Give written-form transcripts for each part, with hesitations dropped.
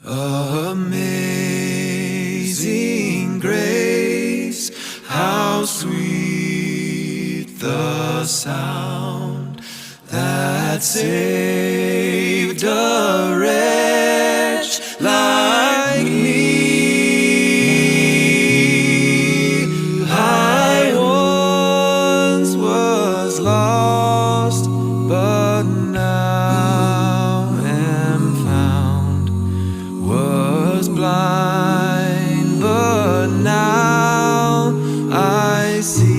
Amazing grace, how sweet the sound that saved a wretch like me. I once was lost, but now am found. Was blind, but now I see.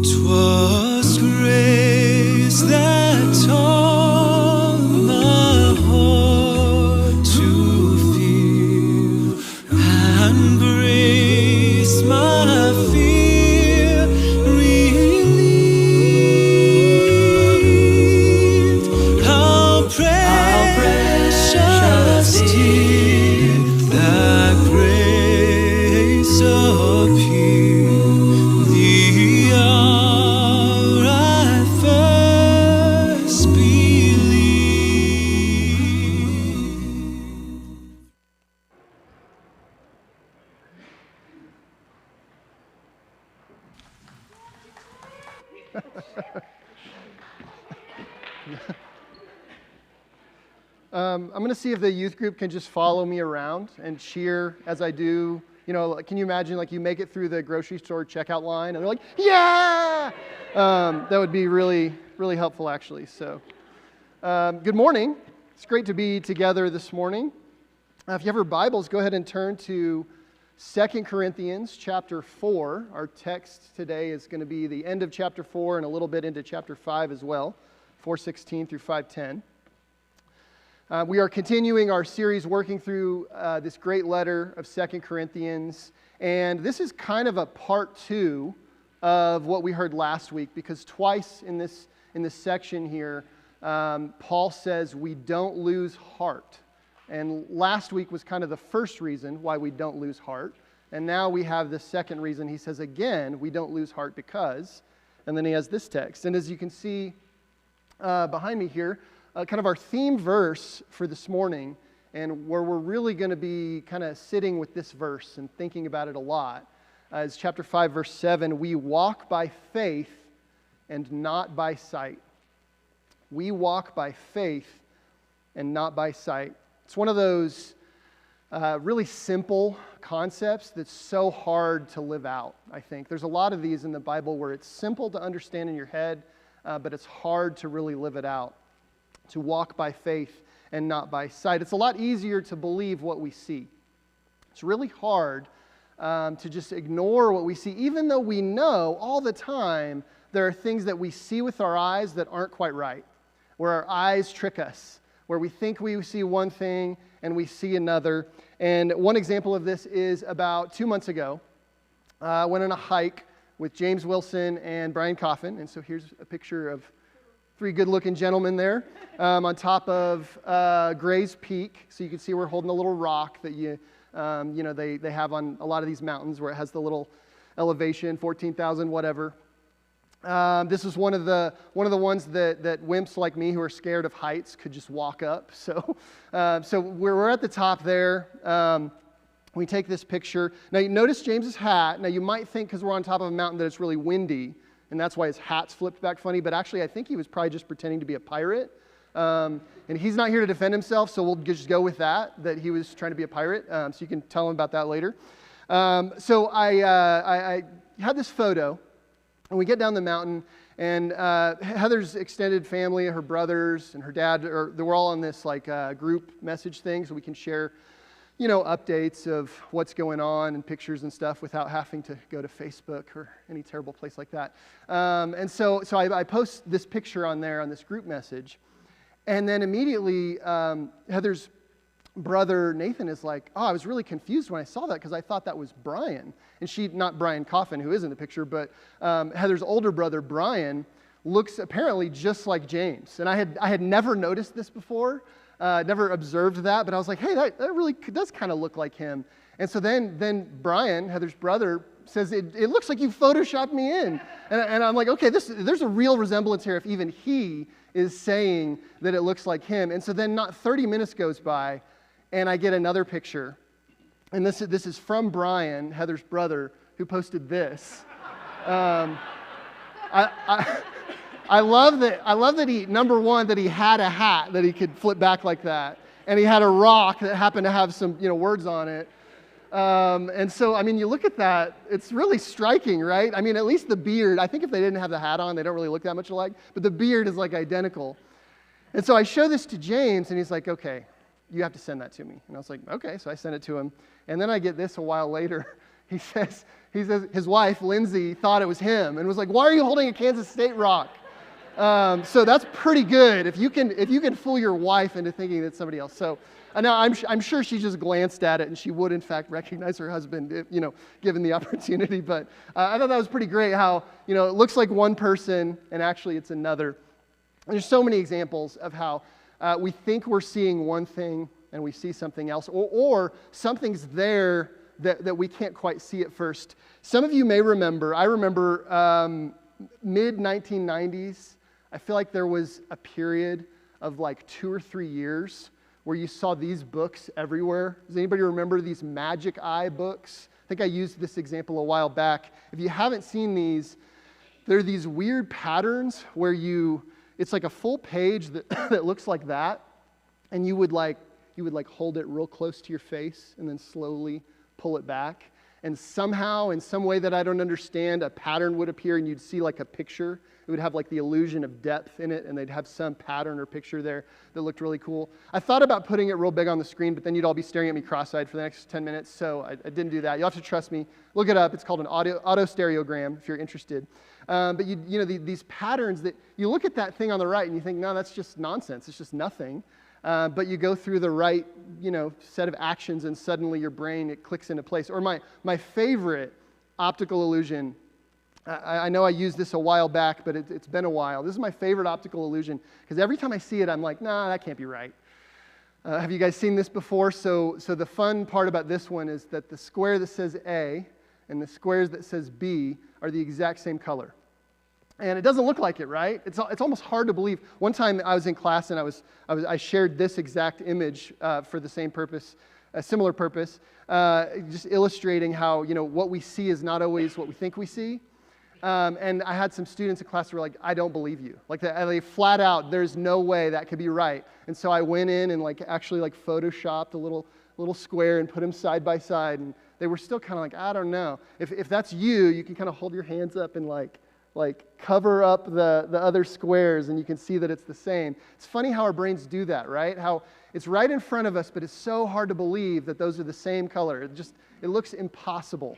'Twas grace that taught my heart to feel, and grace my fear relieved. How precious did that grace appear, the hour I first believed. I'm going to see if the youth group can just follow me around and cheer as I do. You know, can you imagine, like, you make it through the grocery store checkout line and they're like, yeah! That would be really, really helpful, actually. So, good morning. It's great to be together this morning. If you have your Bibles, go ahead and turn to 2 Corinthians chapter 4. Our text today is going to be the end of chapter 4 and a little bit into chapter 5 as well, 4:16 through 5:10. We are continuing our series working through this great letter of 2 Corinthians, and this is kind of a part 2 of what we heard last week, because twice in this section here, Paul says we don't lose heart. And last week was kind of the first reason why we don't lose heart, and now we have the second reason. He says again, we don't lose heart because, and then he has this text. And as you can see behind me here, kind of our theme verse for this morning, and where we're really going to be kind of sitting with this verse and thinking about it a lot, is chapter 5, verse 7. We walk by faith and not by sight. We walk by faith and not by sight. It's one of those really simple concepts that's so hard to live out, I think. There's a lot of these in the Bible where it's simple to understand in your head, but it's hard to really live it out. To walk by faith and not by sight. It's a lot easier to believe what we see. It's really hard to just ignore what we see, even though we know all the time there are things that we see with our eyes that aren't quite right, where our eyes trick us, where we think we see one thing and we see another. And one example of this is about 2 months ago. I went on a hike with James Wilson and Brian Coffin, and so here's a picture of 3 good-looking gentlemen there on top of Gray's Peak. So you can see we're holding a little rock that they have on a lot of these mountains where it has the little elevation, 14,000 whatever. This is one of the ones that wimps like me who are scared of heights could just walk up. So we're at the top there. We take this picture. Now you notice James's hat. Now you might think because we're on top of a mountain that it's really windy, and that's why his hat's flipped back funny, but actually I think he was probably just pretending to be a pirate. And he's not here to defend himself, so we'll just go with that he was trying to be a pirate. So you can tell him about that later. So I had this photo, and we get down the mountain, and Heather's extended family, her brothers and her dad, they were all on this group message thing, so we can share updates of what's going on and pictures and stuff without having to go to Facebook or any terrible place like that. And so I post this picture on there on this group message, and then immediately Heather's brother Nathan is like, oh, I was really confused when I saw that because I thought that was Brian. And not Brian Coffin, who is in the picture, but Heather's older brother Brian looks apparently just like James. And I had never noticed this before. Never observed that, but I was like, hey, that really does kind of look like him. And so then Brian, Heather's brother, says, it looks like you photoshopped me in. And I'm like, okay, there's a real resemblance here if even he is saying that it looks like him. And so then not 30 minutes goes by, and I get another picture. And this is from Brian, Heather's brother, who posted this. I love that he, number one, that he had a hat that he could flip back like that. And he had a rock that happened to have some, words on it. And so, I mean, you look at that, it's really striking, right? I mean, at least the beard, I think if they didn't have the hat on, they don't really look that much alike, but the beard is like identical. And so I show this to James, and he's like, okay, you have to send that to me. And I was like, okay, so I sent it to him. And then I get this a while later. He says his wife, Lindsay, thought it was him and was like, why are you holding a Kansas State rock? So that's pretty good if you can fool your wife into thinking that somebody else. So now I'm sure she just glanced at it and she would in fact recognize her husband, given the opportunity. But I thought that was pretty great how it looks like one person and actually it's another. And there's so many examples of how we think we're seeing one thing and we see something else, or something's there that we can't quite see at first. Some of you may remember. I remember mid-1990s. I feel like there was a period of like 2 or 3 years where you saw these books everywhere. Does anybody remember these Magic Eye books? I think I used this example a while back. If you haven't seen these, they're these weird patterns where it's like a full page that looks like that, and you would hold it real close to your face and then slowly pull it back. And somehow, in some way that I don't understand, a pattern would appear and you'd see like a picture. It would have like the illusion of depth in it, and they'd have some pattern or picture there that looked really cool. I thought about putting it real big on the screen, but then you'd all be staring at me cross-eyed for the next 10 minutes, so I didn't do that. You'll have to trust me. Look it up. It's called an autostereogram if you're interested. But these patterns that you look at that thing on the right and you think, no, that's just nonsense. It's just nothing. But you go through the right, set of actions, and suddenly your brain, it clicks into place. Or my favorite optical illusion, I know I used this a while back, but it's been a while. This is my favorite optical illusion, because every time I see it, I'm like, nah, that can't be right. Have you guys seen this before? So the fun part about this one is that the square that says A and the squares that says B are the exact same color. And it doesn't look like it, right? It's almost hard to believe. One time I was in class and I shared this exact image for the same purpose, a similar purpose, just illustrating how what we see is not always what we think we see. And I had some students in class who were like, "I don't believe you." Like they flat out, there's no way that could be right. And so I went in and actually photoshopped a little square and put them side by side, and they were still kind of like, I don't know. If that's you can kind of hold your hands up and cover up the other squares, and you can see that it's the same. It's funny how our brains do that, right? How it's right in front of us, but it's so hard to believe that those are the same color. It looks impossible.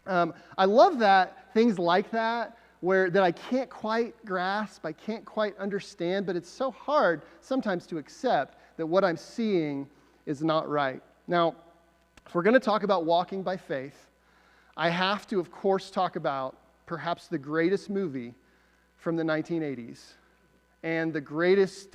I love that, things like that, that I can't quite grasp, I can't quite understand, but it's so hard sometimes to accept that what I'm seeing is not right. Now, if we're going to talk about walking by faith, I have to, of course, talk about perhaps the greatest movie from the 1980s, and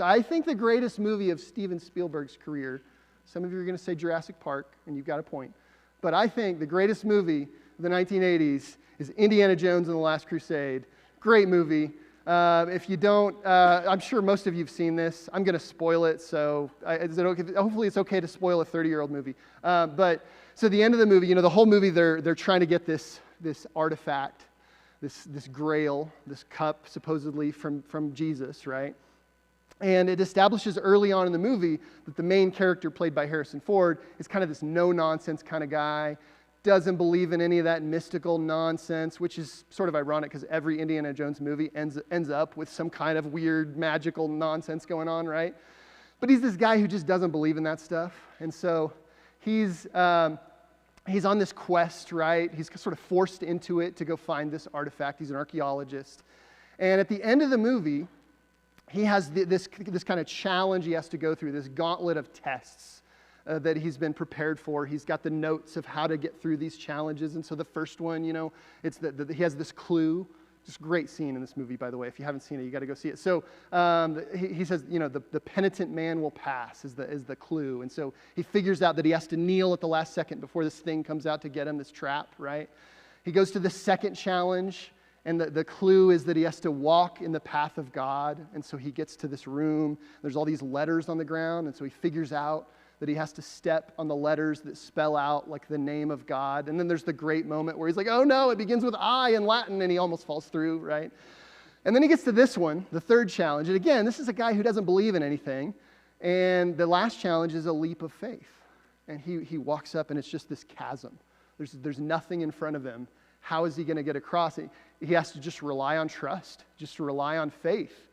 I think the greatest movie of Steven Spielberg's career. Some of you are going to say Jurassic Park, and you've got a point. But I think the greatest movie of the 1980s is Indiana Jones and the Last Crusade. Great movie. If you don't, I'm sure most of you have seen this. I'm going to spoil it, so is it okay? Hopefully it's okay to spoil a 30-year-old movie. So the end of the movie, the whole movie, they're trying to get this artifact, this grail, this cup, supposedly from Jesus, right? And it establishes early on in the movie that the main character, played by Harrison Ford, is kind of this no-nonsense kind of guy, doesn't believe in any of that mystical nonsense, which is sort of ironic because every Indiana Jones movie ends up with some kind of weird magical nonsense going on, right? But he's this guy who just doesn't believe in that stuff. And so he's on this quest, right? He's sort of forced into it to go find this artifact. He's an archaeologist. And at the end of the movie, he has this kind of challenge he has to go through, this gauntlet of tests that he's been prepared for. He's got the notes of how to get through these challenges. And so the first one, it's he has this clue. Just great scene in this movie, by the way. If you haven't seen it, you got to go see it. So he says, the penitent man will pass is the clue. And so he figures out that he has to kneel at the last second before this thing comes out to get him, this trap, right? He goes to the second challenge, And the clue is that he has to walk in the path of God. And so he gets to this room. There's all these letters on the ground. And so he figures out that he has to step on the letters that spell out like the name of God. And then there's the great moment where he's like, oh no, it begins with I in Latin, and he almost falls through, right? And then he gets to this one, the third challenge. And again, this is a guy who doesn't believe in anything. And the last challenge is a leap of faith. And he walks up, and it's just this chasm. There's nothing in front of him. How is he going to get across it? He has to just rely on trust, just rely on faith.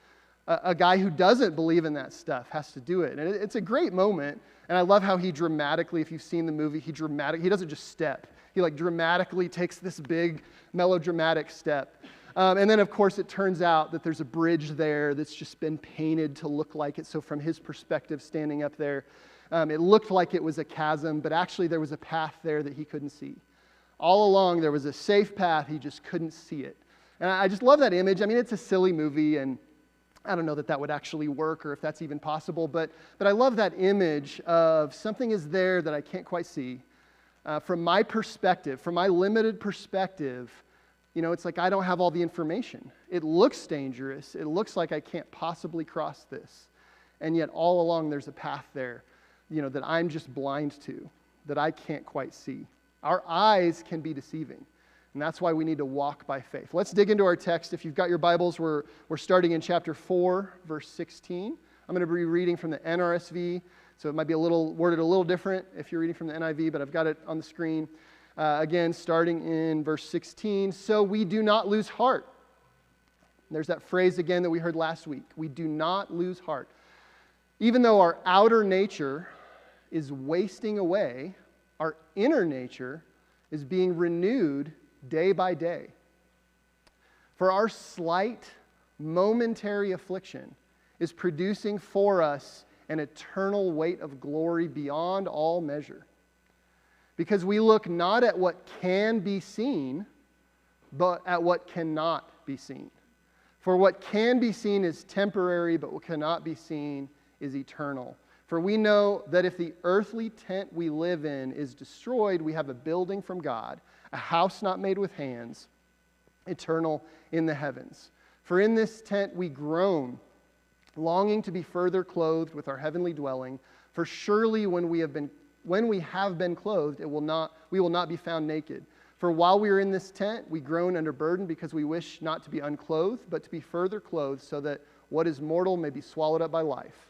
A guy who doesn't believe in that stuff has to do it. And it's a great moment. And I love how he dramatically, if you've seen the movie, he doesn't just step. He like dramatically takes this big melodramatic step. And then, of course, it turns out that there's a bridge there that's just been painted to look like it. So from his perspective, standing up there, it looked like it was a chasm, but actually there was a path there that he couldn't see. All along, there was a safe path. He just couldn't see it. And I just love that image. I mean, it's a silly movie, and I don't know that would actually work or if that's even possible, but I love that image of something is there that I can't quite see. From my perspective, from my limited perspective, it's like I don't have all the information. It looks dangerous. It looks like I can't possibly cross this. And yet all along there's a path there, that I'm just blind to, that I can't quite see. Our eyes can be deceiving. And that's why we need to walk by faith. Let's dig into our text. If you've got your Bibles, we're starting in chapter 4, verse 16. I'm going to be reading from the NRSV, so it might be worded a little different if you're reading from the NIV, but I've got it on the screen. Again, starting in verse 16. So we do not lose heart. There's that phrase again that we heard last week. We do not lose heart. Even though our outer nature is wasting away, our inner nature is being renewed day by day. For our slight, momentary affliction is producing for us an eternal weight of glory beyond all measure. Because we look not at what can be seen, but at what cannot be seen. For what can be seen is temporary, but what cannot be seen is eternal. For we know that if the earthly tent we live in is destroyed, we have a building from God, a house not made with hands, eternal in the heavens. For in this tent we groan, longing to be further clothed with our heavenly dwelling. For surely when we have been clothed, we will not be found naked. For while we are in this tent, we groan under burden because we wish not to be unclothed, but to be further clothed, so that what is mortal may be swallowed up by life.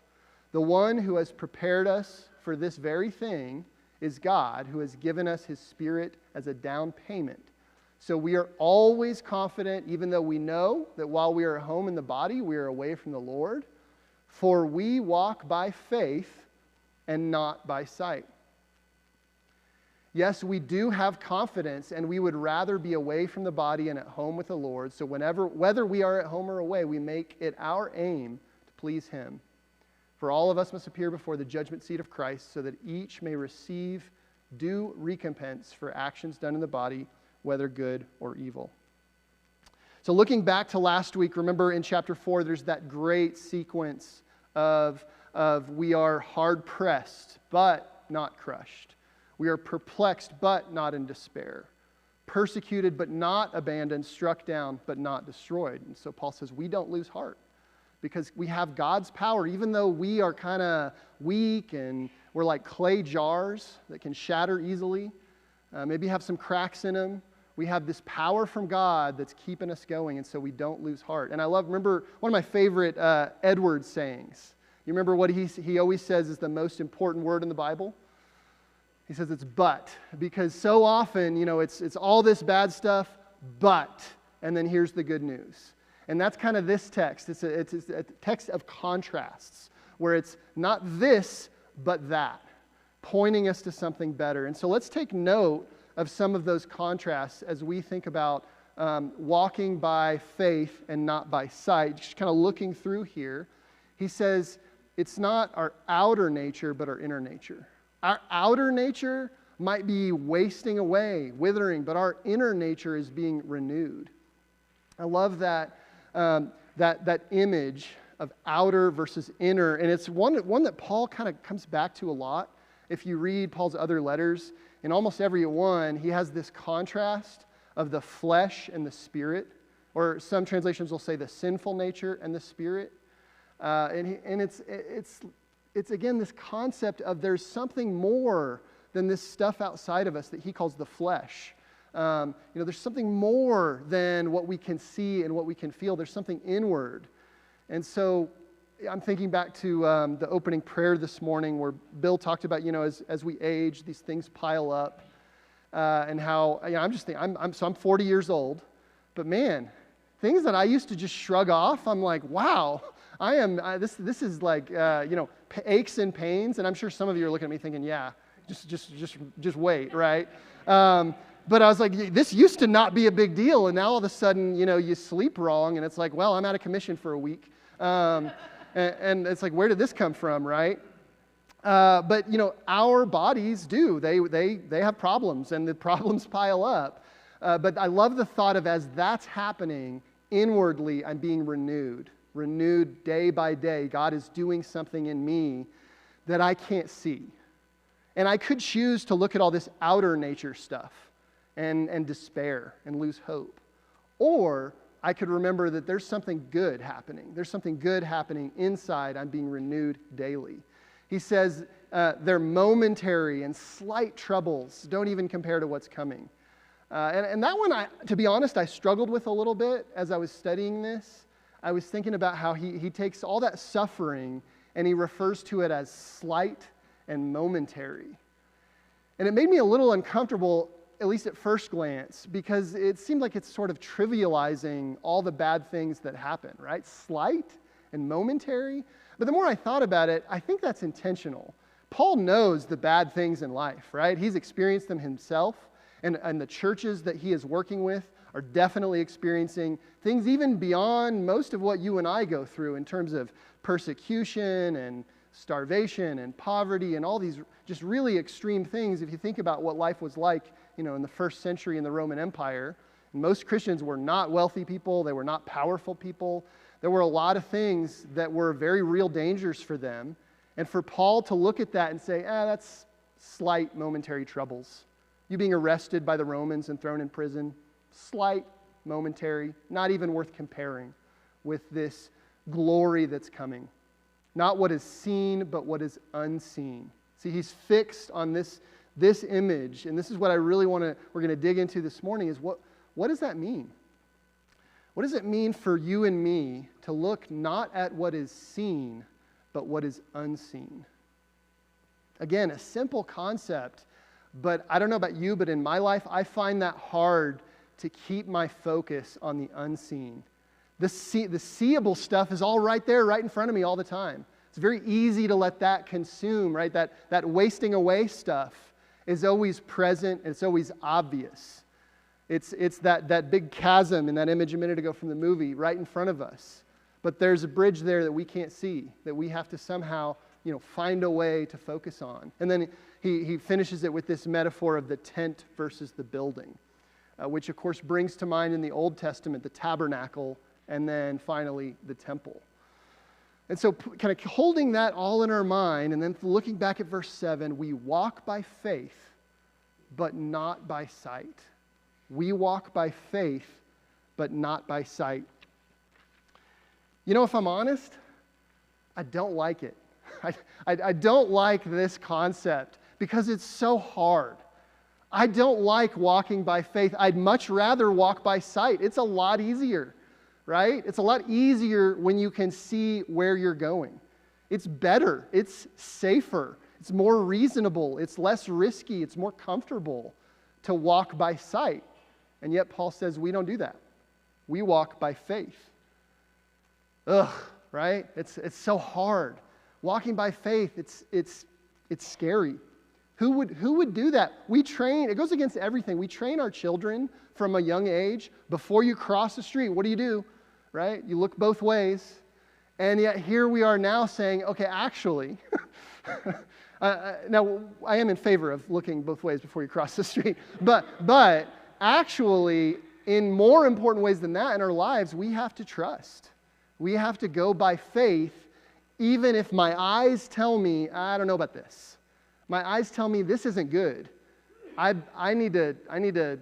The one who has prepared us for this very thing is God, who has given us his Spirit as a down payment. So we are always confident, even though we know that while we are at home in the body, we are away from the Lord. For we walk by faith and not by sight. Yes, we do have confidence, and we would rather be away from the body and at home with the Lord. So whether we are at home or away, we make it our aim to please him. For all of us must appear before the judgment seat of Christ, so that each may receive due recompense for actions done in the body, whether good or evil. So looking back to last week, remember in chapter 4, there's that great sequence of we are hard pressed, but not crushed. We are perplexed, but not in despair. Persecuted, but not abandoned. Struck down, but not destroyed. And so Paul says we don't lose heart, because we have God's power, even though we are kind of weak and we're like clay jars that can shatter easily, maybe have some cracks in them. We have this power from God that's keeping us going, and so we don't lose heart. And remember one of my favorite Edward sayings. You remember what he always says is the most important word in the Bible? He says it's but, because so often, it's all this bad stuff, but, and then here's the good news. And that's kind of this text. It's a text of contrasts, where it's not this, but that, pointing us to something better. And so let's take note of some of those contrasts as we think about walking by faith and not by sight. Just kind of looking through here, he says it's not our outer nature, but our inner nature. Our outer nature might be wasting away, withering, but our inner nature is being renewed. I love that image of outer versus inner, and it's one that Paul kind of comes back to a lot. If you read Paul's other letters, in almost every one, he has this contrast of the flesh and the spirit, or some translations will say the sinful nature and the spirit. And it's again this concept of there's something more than this stuff outside of us that he calls the flesh. There's something more than what we can see and what we can feel. There's something inward. And so I'm thinking back to the opening prayer this morning where Bill talked about, as we age, these things pile up. And how, I'm 40 years old, but man, things that I used to just shrug off, I'm like, wow, this is like, aches and pains. And I'm sure some of you are looking at me thinking, yeah, just wait, right? But I was like, this used to not be a big deal. And now all of a sudden, you sleep wrong. And it's like, well, I'm out of commission for a week. And it's like, where did this come from, right? But our bodies do. They have problems, and the problems pile up. But I love the thought of as that's happening, inwardly, I'm being renewed day by day. God is doing something in me that I can't see. And I could choose to look at all this outer nature stuff and despair and lose hope. Or I could remember that there's something good happening. There's something good happening inside. I'm being renewed daily. He says they're momentary and slight troubles. Don't even compare to what's coming. And that one, to be honest, I struggled with a little bit as I was studying this. I was thinking about how he takes all that suffering and he refers to it as slight and momentary. And it made me a little uncomfortable, at least at first glance, because it seemed like it's sort of trivializing all the bad things that happen, right? Slight and momentary. But the more I thought about it, I think that's intentional. Paul knows the bad things in life, right? He's experienced them himself, and the churches that he is working with are definitely experiencing things even beyond most of what you and I go through in terms of persecution and starvation and poverty and all these just really extreme things. If you think about what life was like, in the first century in the Roman Empire, most Christians were not wealthy people. They were not powerful people. There were a lot of things that were very real dangers for them. And for Paul to look at that and say, that's slight momentary troubles. You being arrested by the Romans and thrown in prison, slight, momentary, not even worth comparing with this glory that's coming. Not what is seen, but what is unseen. See, he's fixed on this image, and this is what I really we're going to dig into this morning, is what does that mean? What does it mean for you and me to look not at what is seen, but what is unseen? Again, a simple concept, but I don't know about you, but in my life, I find that hard to keep my focus on the unseen. The seeable stuff is all right there, right in front of me all the time. It's very easy to let that consume, right? That wasting away stuff is always present, and it's always obvious. It's that big chasm in that image a minute ago from the movie right in front of us. But there's a bridge there that we can't see, that we have to somehow, find a way to focus on. And then he finishes it with this metaphor of the tent versus the building, which of course brings to mind in the Old Testament the tabernacle and then finally the temple. And so kind of holding that all in our mind and then looking back at verse 7, we walk by faith, but not by sight. We walk by faith, but not by sight. If I'm honest, I don't like it. I don't like this concept because it's so hard. I don't like walking by faith. I'd much rather walk by sight. It's a lot easier, right? It's a lot easier when you can see where you're going. It's better. It's safer. It's more reasonable. It's less risky. It's more comfortable to walk by sight. And yet Paul says we don't do that. We walk by faith. Right? It's so hard. Walking by faith, it's scary. Who would do that? It goes against everything. We train our children from a young age. Before you cross the street, what do? Right? You look both ways. And yet here we are now saying, okay, actually, now I am in favor of looking both ways before you cross the street. But actually, in more important ways than that in our lives, we have to trust. We have to go by faith, even if my eyes tell me, I don't know about this. My eyes tell me this isn't good. I need to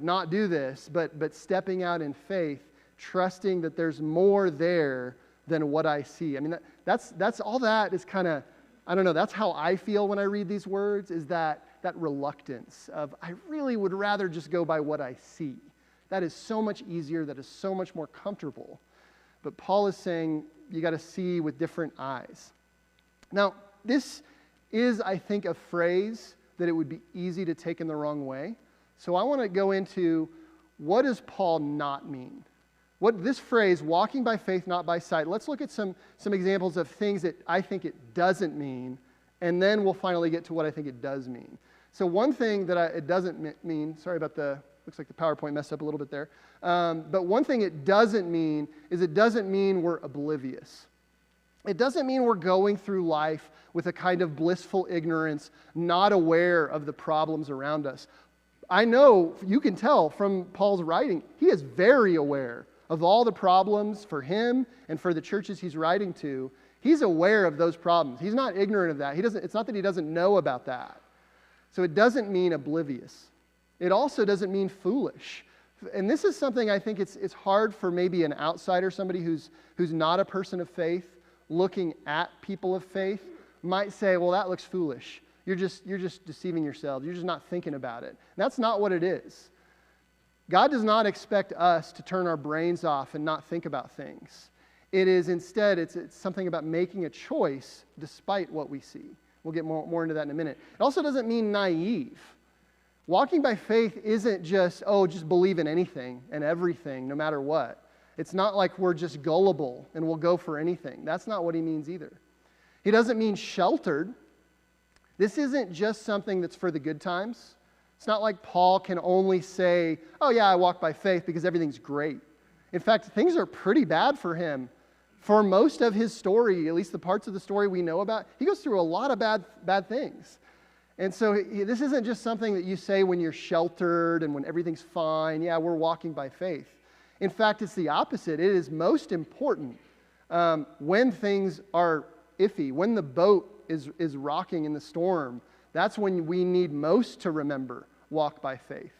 not do this, but stepping out in faith, trusting that there's more there than what I see. I mean, that's all that is kind of, I don't know, that's how I feel when I read these words, is that reluctance of, I really would rather just go by what I see. That is so much easier, that is so much more comfortable. But Paul is saying you got to see with different eyes. Now, this is, I think, a phrase that it would be easy to take in the wrong way. So I want to go into, what does Paul not mean? What this phrase, walking by faith, not by sight, let's look at some examples of things that I think it doesn't mean, and then we'll finally get to what I think it does mean. So one thing that it doesn't mean, sorry about looks like the PowerPoint messed up a little bit there, but one thing it doesn't mean is it doesn't mean we're oblivious. It doesn't mean we're going through life with a kind of blissful ignorance, not aware of the problems around us. I know, you can tell from Paul's writing, he is very aware of all the problems for him and for the churches he's writing to. He's aware of those problems. He's not ignorant of that. It's not that he doesn't know about that. So it doesn't mean oblivious. It also doesn't mean foolish. And this is something I think it's hard for maybe an outsider, somebody who's not a person of faith, looking at people of faith, might say, well, that looks foolish. You're just deceiving yourselves. You're just not thinking about it. And that's not what it is. God does not expect us to turn our brains off and not think about things. It is instead, it's something about making a choice despite what we see. We'll get more into that in a minute. It also doesn't mean naive. Walking by faith isn't just believe in anything and everything, no matter what. It's not like we're just gullible and we'll go for anything. That's not what he means either. He doesn't mean sheltered. This isn't just something that's for the good times. It's not like Paul can only say, oh yeah, I walk by faith because everything's great. In fact, things are pretty bad for him. For most of his story, at least the parts of the story we know about, he goes through a lot of bad things. And so this isn't just something that you say when you're sheltered and when everything's fine. Yeah, we're walking by faith. In fact, it's the opposite. It is most important when things are iffy, when the boat is rocking in the storm. That's when we need most to remember, walk by faith.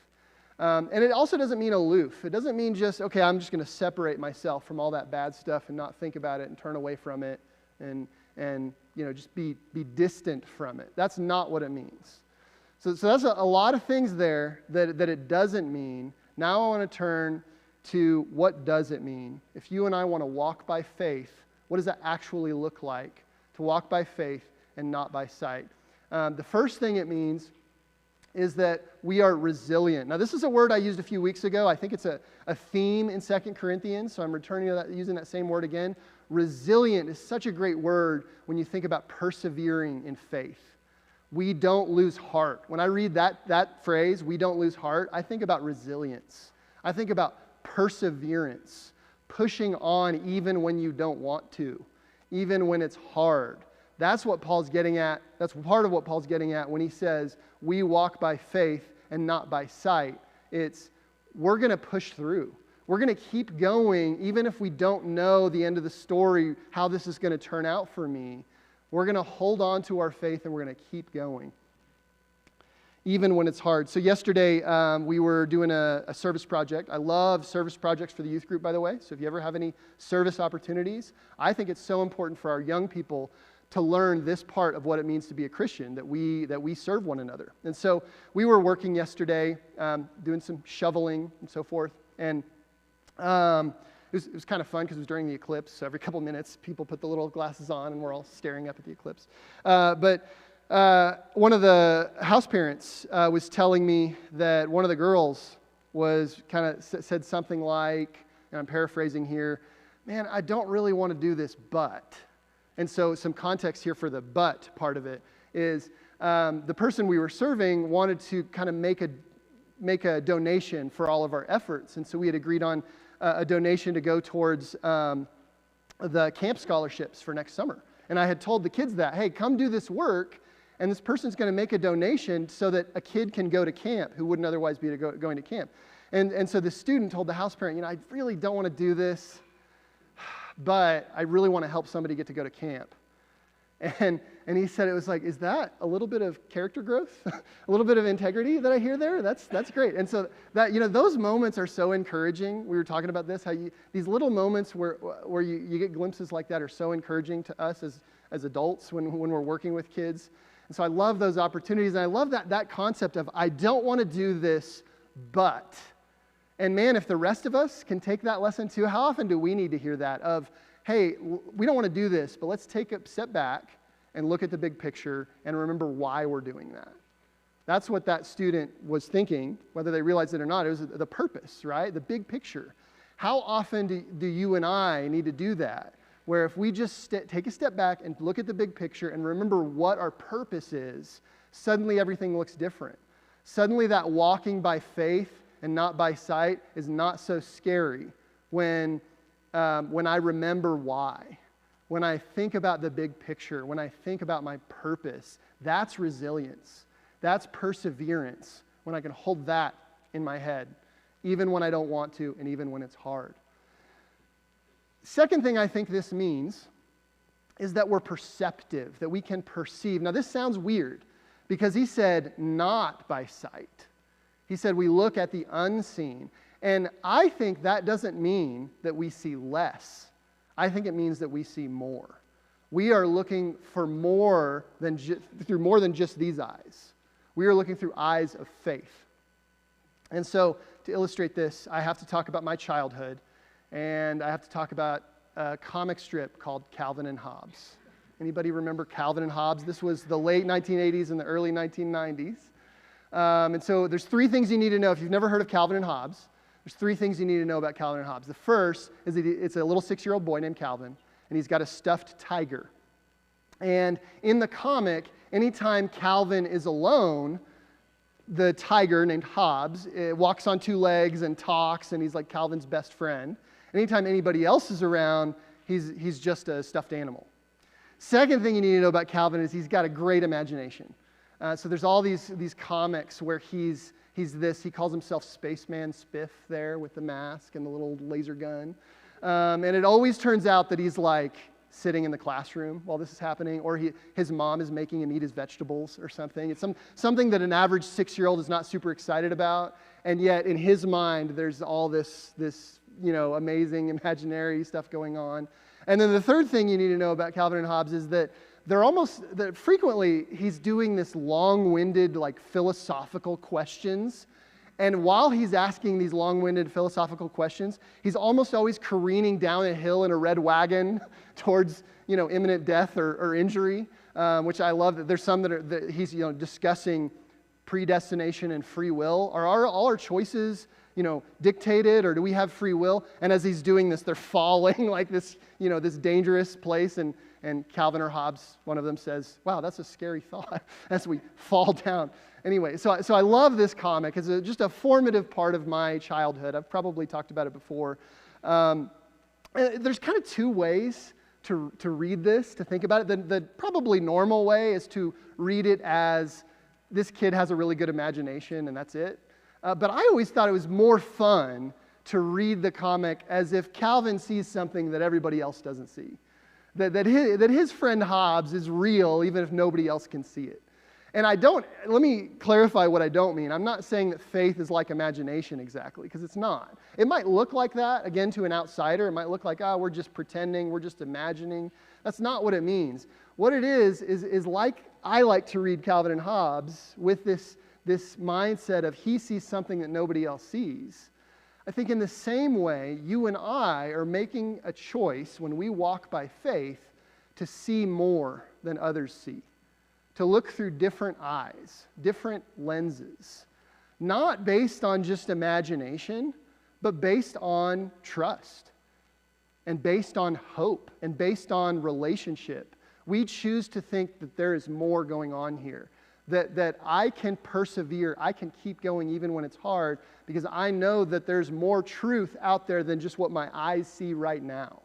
And it also doesn't mean aloof. It doesn't mean just, okay, I'm just going to separate myself from all that bad stuff and not think about it and turn away from it and just be distant from it. That's not what it means. So that's a lot of things there that it doesn't mean. Now I want to turn to what does it mean. If you and I want to walk by faith, what does that actually look like? To walk by faith and not by sight. The first thing it means is that we are resilient. Now, this is a word I used a few weeks ago. I think it's a theme in 2 Corinthians, so I'm returning to that, using that same word again. Resilient is such a great word when you think about persevering in faith. We don't lose heart. When I read that phrase, we don't lose heart, I think about resilience. I think about perseverance, pushing on even when you don't want to, even when it's hard. That's what Paul's getting at. That's part of what Paul's getting at when he says, we walk by faith and not by sight. It's, we're going to push through. We're going to keep going, even if we don't know the end of the story, how this is going to turn out for me. We're going to hold on to our faith and we're going to keep going, even when it's hard. So yesterday, we were doing a service project. I love service projects for the youth group, by the way. So if you ever have any service opportunities, I think it's so important for our young people to learn this part of what it means to be a Christian, that we serve one another. And so we were working yesterday, doing some shoveling and so forth, and it was kind of fun because it was during the eclipse, so every couple minutes people put the little glasses on and we're all staring up at the eclipse. But one of the house parents was telling me that one of the girls was kind of said something like, and I'm paraphrasing here, man, I don't really want to do this, but... And so some context here for the but part of it is the person we were serving wanted to kind of make a donation for all of our efforts. And so we had agreed on a donation to go towards the camp scholarships for next summer. And I had told the kids that, hey, come do this work, and this person's going to make a donation so that a kid can go to camp who wouldn't otherwise be going to camp. And so the student told the house parent, I really don't want to do this, but I really want to help somebody get to go to camp. And And he said it was like, is that a little bit of character growth? A little bit of integrity that I hear there? That's great. And so that, those moments are so encouraging. We were talking about this, how these little moments where you get glimpses like that are so encouraging to us as adults when we're working with kids. And so I love those opportunities. And I love that concept of, I don't want to do this, but. And man, if the rest of us can take that lesson too, how often do we need to hear that of, hey, we don't want to do this, but let's take a step back and look at the big picture and remember why we're doing that. That's what that student was thinking, whether they realized it or not. It was the purpose, right? The big picture. How often do you and I need to do that? Where if we just take a step back and look at the big picture and remember what our purpose is, suddenly everything looks different. Suddenly that walking by faith and not by sight is not so scary when I remember why. When I think about the big picture, when I think about my purpose, that's resilience. That's perseverance, when I can hold that in my head, even when I don't want to and even when it's hard. Second thing I think this means is that we're perceptive, that we can perceive. Now, this sounds weird because he said not by sight. He said we look at the unseen. And I think that doesn't mean that we see less. I think it means that we see more. We are looking for more than through more than just these eyes. We are looking through eyes of faith. And so, to illustrate this, I have to talk about my childhood, and I have to talk about a comic strip called Calvin and Hobbes. Anybody remember Calvin and Hobbes? This was the late 1980s and the early 1990s. And so there's three things you need to know. If you've never heard of Calvin and Hobbes, there's three things you need to know about Calvin and Hobbes. The first is that it's a little 6-year-old boy named Calvin, and he's got a stuffed tiger. And in the comic, anytime Calvin is alone, the tiger named Hobbes walks on 2 legs and talks, and he's like Calvin's best friend. Anytime anybody else is around, he's just a stuffed animal. Second thing you need to know about Calvin is he's got a great imagination. So there's all these comics where he calls himself Spaceman Spiff there with the mask and the little laser gun. And it always turns out that he's like sitting in the classroom while this is happening, or his mom is making him eat his vegetables or something. It's something that an average 6-year-old is not super excited about, and yet in his mind there's all this amazing imaginary stuff going on. And then the third thing you need to know about Calvin and Hobbes is that frequently he's doing this long-winded, like philosophical questions. And while he's asking these long-winded philosophical questions, he's almost always careening down a hill in a red wagon towards, imminent death or injury, which I love. That there's some that he's, discussing predestination and free will. Are all our choices, dictated, or do we have free will? And as he's doing this, they're falling like this, this dangerous place. And Calvin or Hobbes, one of them says, wow, that's a scary thought, as we fall down. Anyway, so I love this comic. It's just a formative part of my childhood. I've probably talked about it before. There's kind of 2 ways to read this, to think about it. The probably normal way is to read it as this kid has a really good imagination and that's it. But I always thought it was more fun to read the comic as if Calvin sees something that everybody else doesn't see. That his friend Hobbes is real even if nobody else can see it. And let me clarify what I don't mean. I'm not saying that faith is like imagination exactly, because it's not. It might look like that, again, to an outsider. It might look like, we're just pretending, we're just imagining. That's not what it means. What it is like I like to read Calvin and Hobbes with this mindset of he sees something that nobody else sees. I think in the same way, you and I are making a choice when we walk by faith to see more than others see, to look through different eyes, different lenses, not based on just imagination, but based on trust and based on hope and based on relationship. We choose to think that there is more going on here, that I can persevere, I can keep going even when it's hard, because I know that there's more truth out there than just what my eyes see right now.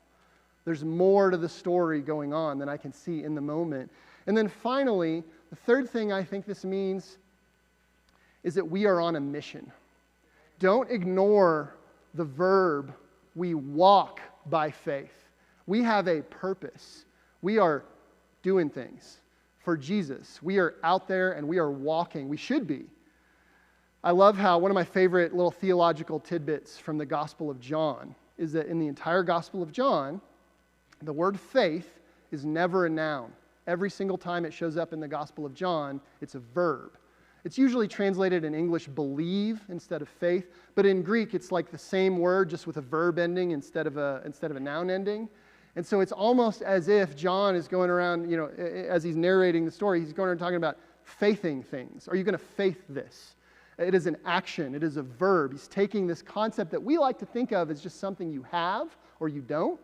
There's more to the story going on than I can see in the moment. And then finally, the third thing I think this means is that we are on a mission. Don't ignore the verb, we walk by faith. We have a purpose. We are doing things, for Jesus. We are out there and we are walking. We should be. I love how one of my favorite little theological tidbits from the Gospel of John is that in the entire Gospel of John, the word faith is never a noun. Every single time it shows up in the Gospel of John, it's a verb. It's usually translated in English believe instead of faith, but in Greek it's like the same word just with a verb ending instead of a noun ending. And so it's almost as if John is going around, as he's narrating the story, he's going around talking about faithing things. Are you going to faith this? It is an action. It is a verb. He's taking this concept that we like to think of as just something you have or you don't.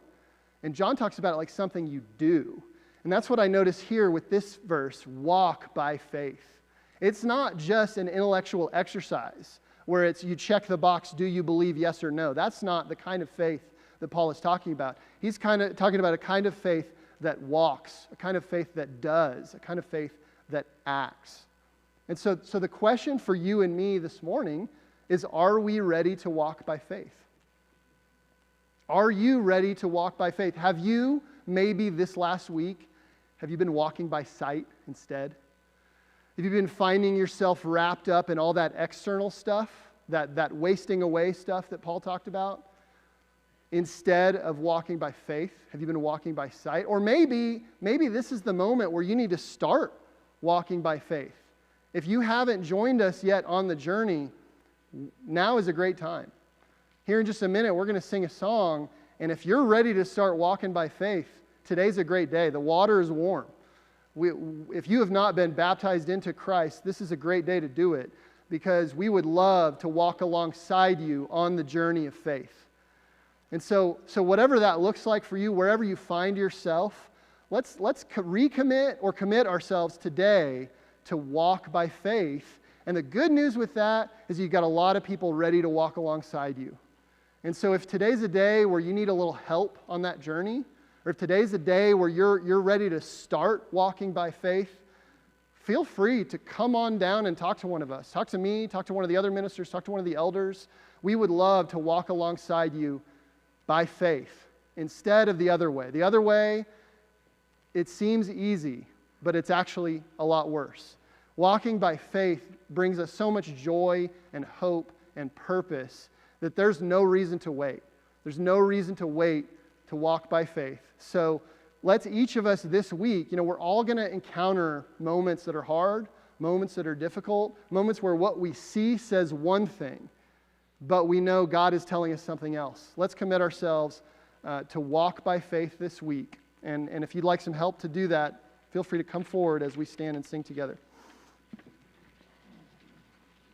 And John talks about it like something you do. And that's what I notice here with this verse, walk by faith. It's not just an intellectual exercise where it's you check the box, do you believe yes or no? That's not the kind of faith that Paul is talking about. He's kind of talking about a kind of faith that walks, a kind of faith that does, a kind of faith that acts. And so the question for you and me this morning is, are we ready to walk by faith? Are you ready to walk by faith? Have you, maybe this last week, have you been walking by sight instead? Have you been finding yourself wrapped up in all that external stuff, that wasting away stuff that Paul talked about, instead of walking by faith? Have you been walking by sight? Or maybe this is the moment where you need to start walking by faith. If you haven't joined us yet on the journey, now is a great time. Here in just a minute, we're going to sing a song, and if you're ready to start walking by faith, today's a great day. The water is warm. If you have not been baptized into Christ, this is a great day to do it, because we would love to walk alongside you on the journey of faith. And so whatever that looks like for you, wherever you find yourself, let's recommit or commit ourselves today to walk by faith. And the good news with that is you've got a lot of people ready to walk alongside you. And so if today's a day where you need a little help on that journey, or if today's a day where you're ready to start walking by faith, feel free to come on down and talk to one of us. Talk to me, talk to one of the other ministers, talk to one of the elders. We would love to walk alongside you by faith instead of the other way. The other way, it seems easy, but it's actually a lot worse. Walking by faith brings us so much joy and hope and purpose that there's no reason to wait. There's no reason to wait to walk by faith. So let's each of us this week, we're all going to encounter moments that are hard, moments that are difficult, moments where what we see says one thing, but we know God is telling us something else. Let's commit ourselves to walk by faith this week. And if you'd like some help to do that, feel free to come forward as we stand and sing together.